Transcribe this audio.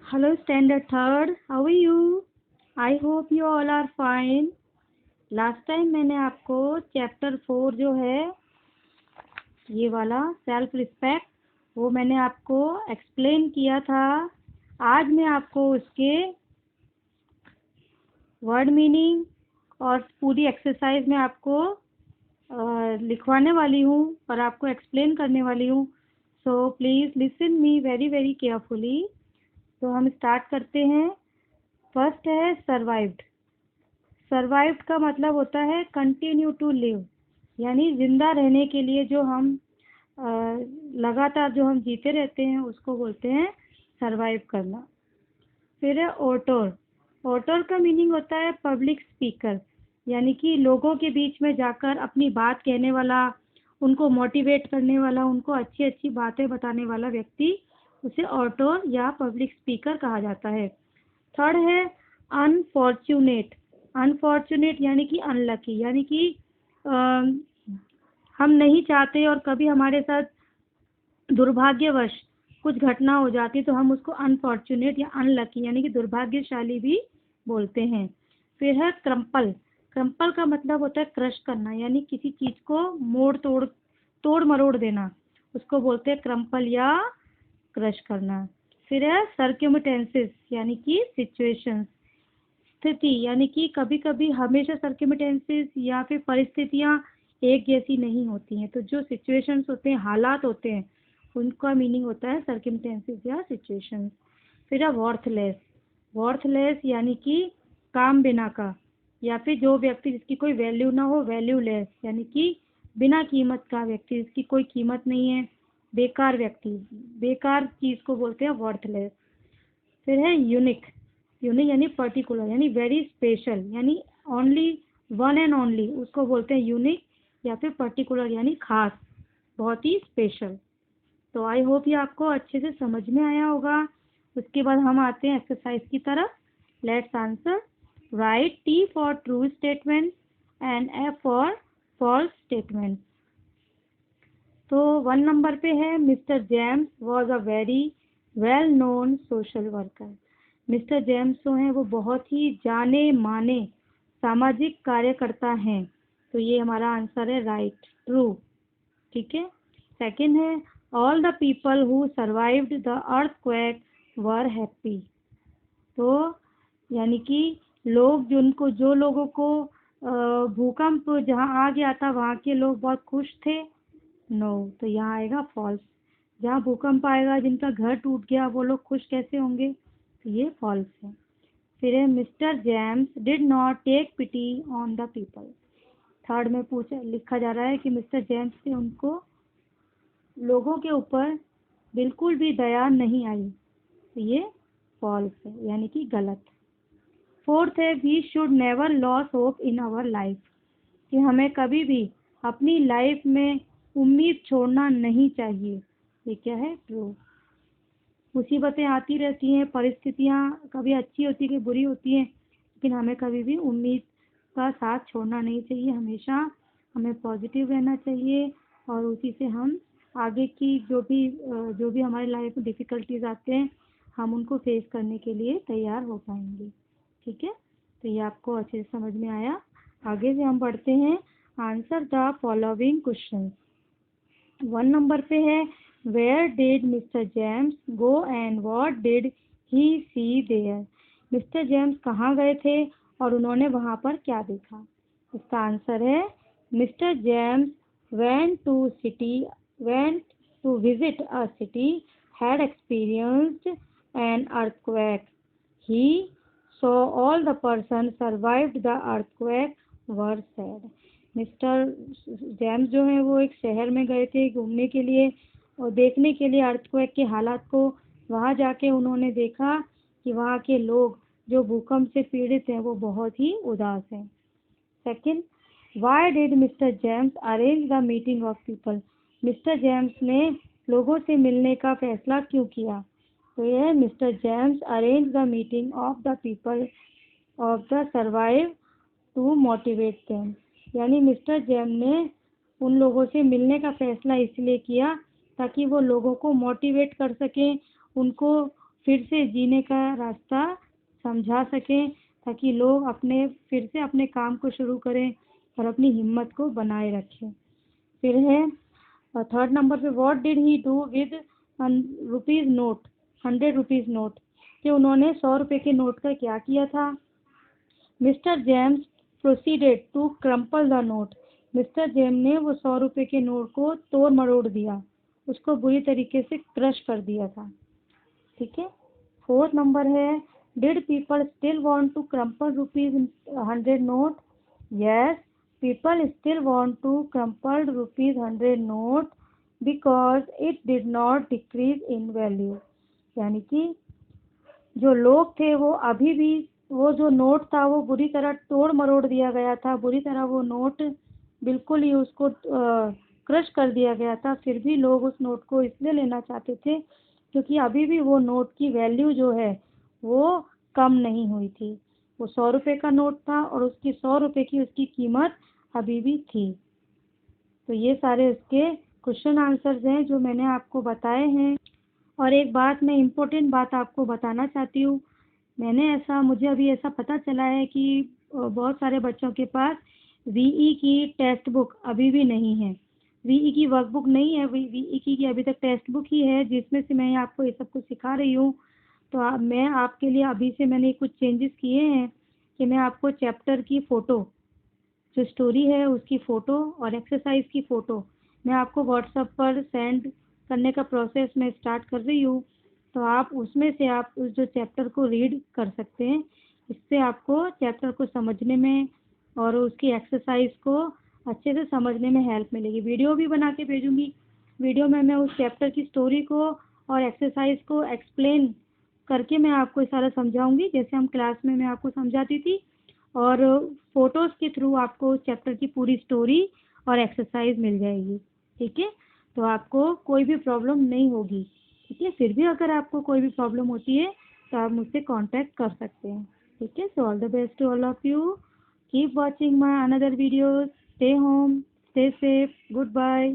Hello, Standard Third. How are you? I hope you all are fine. Last time मैंने आपको chapter 4 जो है ये वाला सेल्फ रिस्पेक्ट वो मैंने आपको एक्सप्लेन किया था। आज मैं आपको उसके वर्ड मीनिंग और पूरी एक्सरसाइज में आपको लिखवाने वाली हूँ और आपको एक्सप्लेन करने वाली हूँ। So please listen me very very carefully. तो हम स्टार्ट करते हैं। फर्स्ट है सर्वाइव्ड। सर्वाइव्ड का मतलब होता है कंटिन्यू टू लिव, यानी जिंदा रहने के लिए जो हम लगातार जो हम जीते रहते हैं उसको बोलते हैं सर्वाइव करना। फिर है ओटोर। ओटोर का मीनिंग होता है पब्लिक स्पीकर, यानी कि लोगों के बीच में जाकर अपनी बात कहने वाला, उनको मोटिवेट करने वाला, उनको अच्छी अच्छी बातें बताने वाला व्यक्ति, उसे ओटोर या पब्लिक स्पीकर कहा जाता है। थर्ड है अनफॉर्चुनेट। अनफॉर्चुनेट यानी कि अनलकी, यानी कि हम नहीं चाहते और कभी हमारे साथ दुर्भाग्यवश कुछ घटना हो जाती तो हम उसको अनफॉर्चुनेट या अनलकी यानी कि दुर्भाग्यशाली भी बोलते हैं। फिर है क्रम्पल। क्रम्पल का मतलब होता है क्रश करना, यानी किसी चीज़ को तोड़ मरोड़ देना, उसको बोलते हैं क्रम्पल या क्रश करना। फिर है सर्क्यूमिटेंसेस, यानी कि सिचुएशंस, स्थिति, यानी कि कभी कभी हमेशा सर्क्यूमिटेंसेस या फिर परिस्थितियाँ एक जैसी नहीं होती हैं, तो जो सिचुएशंस होते हैं, हालात होते हैं, उनका मीनिंग होता है सर्क्यूमिटेंसेस या सिचुएशंस। फिर है वर्थलेस। वर्थलेस यानी कि काम बिना का, या फिर जो व्यक्ति जिसकी कोई वैल्यू ना हो, वैल्यूलेस यानी कि बिना कीमत का व्यक्ति, जिसकी कोई कीमत नहीं है, बेकार व्यक्ति, बेकार चीज़ को बोलते हैं वर्थलेस। फिर है यूनिक। यूनिक यानी पर्टिकुलर, यानी वेरी स्पेशल, यानी ओनली वन एंड ओनली, उसको बोलते हैं यूनिक या फिर पर्टिकुलर यानी खास, बहुत ही स्पेशल। तो आई होप ये आपको अच्छे से समझ में आया होगा। उसके बाद हम आते हैं एक्सरसाइज की तरफ। Let's answer. Right T for true statement and F for false statement. तो 1 नंबर पे है Mister James was a very well known social worker. Mister James जो हैं वो बहुत ही जाने माने सामाजिक कार्यकर्ता हैं, तो ये हमारा आंसर है राइट, ट्रू। ठीक है। सेकंड है all the people who survived the earthquake were happy. तो यानी कि जो लोगों को भूकंप जहाँ आ गया था वहाँ के लोग बहुत खुश थे। नो, तो यहाँ आएगा फॉल्स। जहाँ भूकंप आएगा, जिनका घर टूट गया, वो लोग खुश कैसे होंगे, तो ये फॉल्स है। फिर है Mister James did not take pity on the people. Third में लिखा जा रहा है कि मिस्टर जेम्स ने उनको लोगों के ऊपर बिल्कुल भी दया नहीं आई, तो ये फॉल्स है यानी कि गलत। फोर्थ है we should never loss hope in our life, कि हमें कभी भी अपनी लाइफ में उम्मीद छोड़ना नहीं चाहिए, ये क्या है, ट्रू। मुसीबतें आती रहती हैं, परिस्थितियाँ कभी अच्छी होती है, बुरी होती हैं, लेकिन हमें कभी भी उम्मीद का साथ छोड़ना नहीं चाहिए। हमेशा हमें पॉजिटिव रहना चाहिए और उसी से हम आगे की जो भी हमारी लाइफ में डिफ़िकल्टीज आते हैं, हम उनको फेस करने के लिए तैयार हो पाएंगे। ठीक है, तो ये आपको अच्छे से समझ में आया। आगे से हम पढ़ते हैं। Answer the following question. 1 number पे है where did Mister James go and what did he see there. Mister James कहाँ गए थे और उन्होंने वहाँ पर क्या देखा। इसका आंसर है Mister James went to visit a city had experienced an earthquake. He saw all the persons survived the earthquake were sad. Mister James जो हैं वो एक शहर में गए थे घूमने के लिए और देखने के लिए अर्थक्वेक के हालात को। वहाँ जाके उन्होंने देखा कि वहाँ के लोग जो भूकंप से पीड़ित हैं वो बहुत ही उदास हैं। Second, why did Mister James arrange the meeting of people. Mister James ने लोगों से मिलने का फैसला क्यों किया, तो यह Mister James arrange the meeting of the people of the survive to motivate them, यानी मिस्टर जेम ने उन लोगों से मिलने का फैसला इसलिए किया ताकि वो लोगों को मोटिवेट कर सकें, उनको फिर से जीने का रास्ता समझा सकें, ताकि लोग फिर से अपने काम को शुरू करें और अपनी हिम्मत को बनाए रखें। फिर है थर्ड नंबर पे, what did he do with rupees note, 100 rupees note, कि उन्होंने 100 रुपये के नोट का क्या किया था। Mister James proceeded to crumple the note, Mister James ने वो 100 रुपये के नोट को तोड़ मरोड़ दिया, उसको बुरी तरीके से क्रश कर दिया था। ठीक है। फोर्थ नंबर है, did people still want to crumple ₹100 note, yes people still want to crumple ₹100 note because it did not decrease in value, यानी कि जो लोग थे वो अभी भी, वो जो नोट था वो बुरी तरह तोड़ मरोड़ दिया गया था, बुरी तरह वो नोट बिल्कुल ही उसको क्रश कर दिया गया था, फिर भी लोग उस नोट को इसलिए लेना चाहते थे क्योंकि अभी भी वो नोट की वैल्यू जो है वो कम नहीं हुई थी। वो 100 रुपये का नोट था और उसकी 100 रुपये की उसकी कीमत अभी भी थी। तो ये सारे उसके क्वेश्चन आंसर्स हैं जो मैंने आपको बताए हैं। और एक बात, मैं इम्पोर्टेंट बात आपको बताना चाहती हूँ, मुझे अभी ऐसा पता चला है कि बहुत सारे बच्चों के पास वीई की टेक्स्ट बुक अभी भी नहीं है, वीई की वर्कबुक नहीं है, वीई की अभी तक टेक्स्ट बुक ही है जिसमें से मैं आपको ये सब कुछ सिखा रही हूँ। तो मैं आपके लिए अभी से मैंने कुछ चेंजेस किए हैं कि मैं आपको चैप्टर की फ़ोटो, जो स्टोरी है उसकी फ़ोटो और एक्सरसाइज की फ़ोटो मैं आपको व्हाट्सएप पर सेंड करने का प्रोसेस मैं स्टार्ट कर रही हूँ। तो आप उसमें से आप उस जो चैप्टर को रीड कर सकते हैं, इससे आपको चैप्टर को समझने में और उसकी एक्सरसाइज को अच्छे से समझने में हेल्प मिलेगी। वीडियो भी बना के भेजूँगी, वीडियो में मैं उस चैप्टर की स्टोरी को और एक्सरसाइज को एक्सप्लेन करके मैं आपको सारा समझाऊंगी, जैसे हम क्लास में मैं आपको समझाती थी, और फोटोज़ के थ्रू आपको उस चैप्टर की पूरी स्टोरी और एक्सरसाइज मिल जाएगी। ठीक है, तो आपको कोई भी प्रॉब्लम नहीं होगी। ठीक है, फिर भी अगर आपको कोई भी प्रॉब्लम होती है तो आप मुझसे कांटेक्ट कर सकते हैं। ठीक है, so all the best to all of you, keep watching my another videos, stay home, stay safe, good bye.